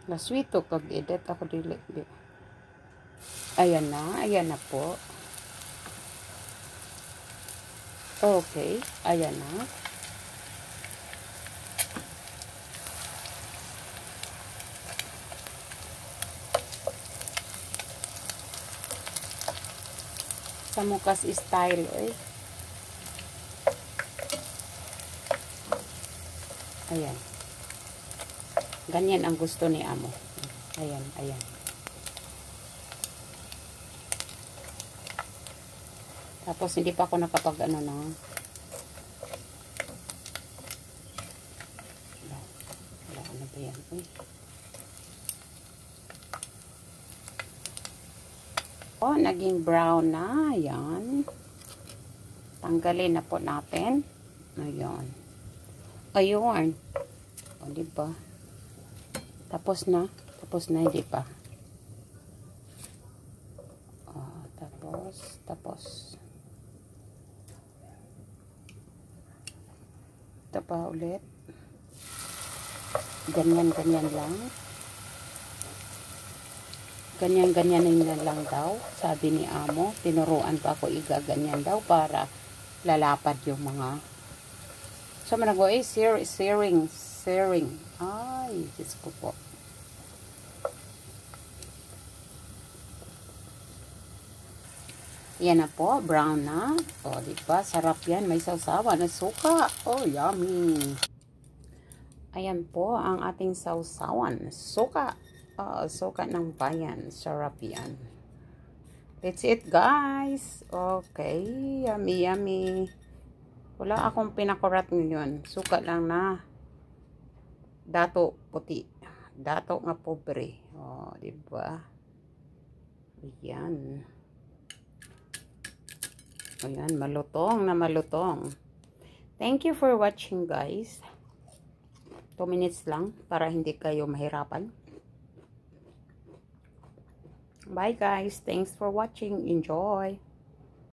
Nasweet to kag edit ako dili. Ayan na po. Okay, ayan na. Sa mukas style, eh. Ayan. Ganyan ang gusto ni amo. Ayan, ayan. Tapos, hindi pa ako nakapag ano na. Wala, ano ba yan? Oh, naging brown na. Ayan. Tanggalin na po natin. Ayan. Ayun. O, diba? Tapos na. Tapos na, hindi pa. O, tapos. Ito pa ulit. Ganyan lang. Ganyan lang daw. Sabi ni amo. Tinuruan pa ako igaganyan daw para lalapad yung mga. So, managawa searing. Ay, Diyos ko po. Yan na po, brown na. O, diba? Sarap yan. May sausawan na suka. Oh, yummy. Ayan po ang ating sausawan. Suka. Suka ng bayan. Sarap yan. That's it, guys. Okay. Yummy. Wala akong pinakurat ngayon. Suka lang na dato puti. Dato nga pobre. O, diba? Ayan. Ayan, malutong na malutong. Thank you for watching, guys. 2 minutes lang para hindi kayo mahirapan. Bye, guys. Thanks for watching. Enjoy.